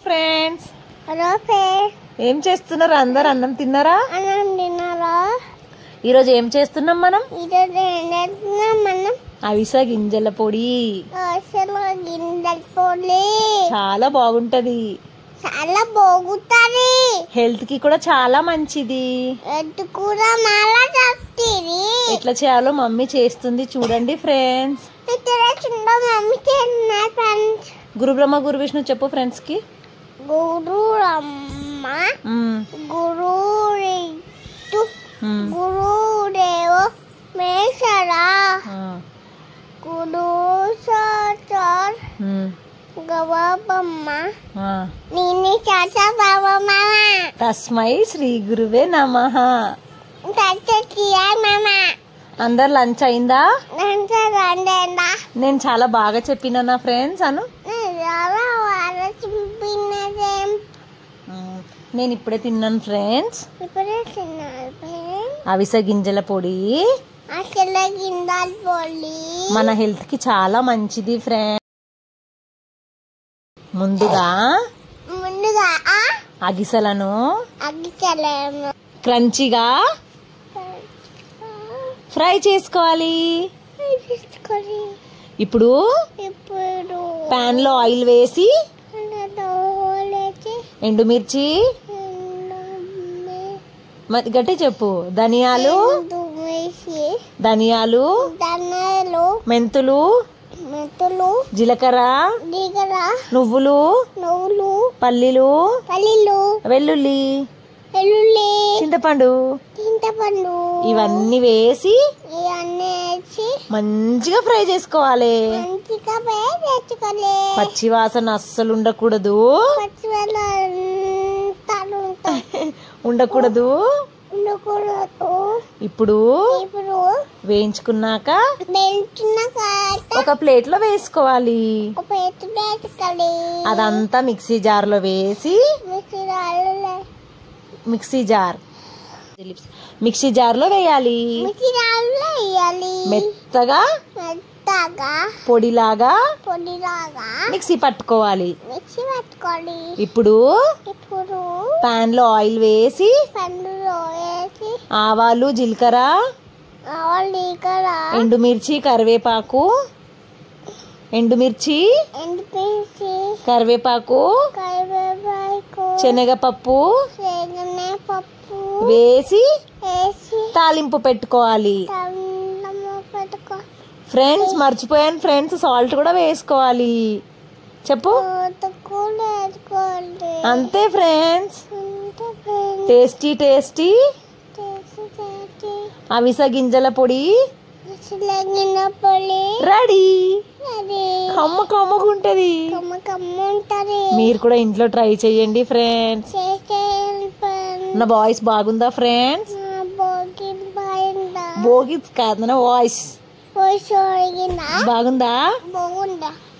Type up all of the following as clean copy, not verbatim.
Friends, hello friends, ఏం చేస్తున్నారు? అందరు అన్నం తిన్నారా? అన్నం తిన్నారా? ఈరోజు ఏం చేస్తున్నాం మనం? ఈరోజు ఏం చేస్తున్నాం మనం? అవిసె గింజల పొడి. అసలు గింజల పొడి చాలా బాగుంటది, చాలా బాగుంటది. హెల్త్ కి కూడా చాలా మంచిది. ఎద్దు కూడా మళ్ళా చేస్తుంది. ఎట్లా చేయాలో మమ్మీ చేస్తుంది చూడండి ఫ్రెండ్స్. ఇక్కడ చిన్న మమ్మీ చేస్తున్నారు ఫ్రెండ్స్. గురు బ్రహ్మ గురు విష్ణు చెప్పు ఫ్రెండ్స్ కి. గురు బ్రహ్మ, గురు విష్ణు, గురు దేవో మహేశ్వరా, గురు సాక్షాత్ గౌరమ్మ, నిన్ను చాచా బాబమ్మ. తస్మై శ్రీ గురువే నమః. అందరు లంచ్ అయిందా? నేను చాలా బాగా చెప్పినా ఫ్రెండ్స్ అను. నేను ఇప్పుడే తిన్నాను ఫ్రెండ్స్. అవిసె గింజల పొడి మన హెల్త్ కి చాలా మంచిది ఫ్రెండ్స్. ముందుగా అగిసెలను క్రంచిగా ఫ్రై చేసుకోవాలి. ఇప్పుడు పాన్ లో ఆయిల్ వేసి ఎండుమిర్చి, గట్టి చెప్పు, ధనియాలు, మెంతులు, జీలకర్ర, నువ్వులు, పల్లీలు, వెల్లుల్లి, చింతపండు ఇవన్నీ వేసి మంచిగా ఫ్రై చేసుకోవాలి. పచ్చి వాసన అస్సలు ఉండకూడదు. ఇప్పుడు వేయించుకున్నాక ఒక ప్లేట్ లో వేసుకోవాలి. అదంతా మిక్సీ జార్ లో వేసి మిక్సీ జార్ లో వేయాలి. మెత్తగా పొడిలాగా మిక్సీ పట్టుకోవాలి. ఇప్పుడు పాన్ లో ఆయిల్ వేసి ఆవాలు, జీలకర్ర, ఎండుమిర్చి, కరివేపాకు, శనగపప్పు వేసి తాలింపు పెట్టుకోవాలి. ఫ్రెండ్స్ మర్చిపోయాను ఫ్రెండ్స్, సాల్ట్ కూడా వేసుకోవాలి. చెప్పు. అంతే ఫ్రెండ్స్. టేస్టీ అవిసె గింజల పొడి రెడీ. కమ్మగుంటది. మీరు కూడా ఇంట్లో ట్రై చేయండి ఫ్రెండ్స్. నా వాయిస్ బాగుందా ఫ్రెండ్స్? బోగిస్ కాదు, నా వాయిస్ బాగుందా?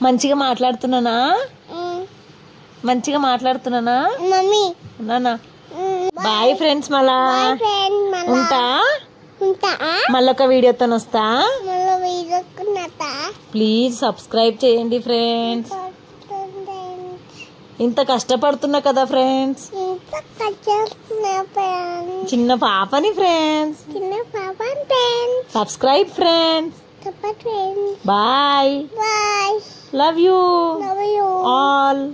మంచిగా మాట్లాడుతున్నానా మమ్మీ? బాయ్ ఫ్రెండ్స్, మళ్ళా ఉంటా. మళ్ళొక వీడియోతో వస్తా. ప్లీజ్ సబ్స్క్రైబ్ చేయండి ఫ్రెండ్స్. ఇంత కష్టపడుతున్నా కదా ఫ్రెండ్స్. చిన్న పాపని friends. Subscribe friends. Bye. Love you all.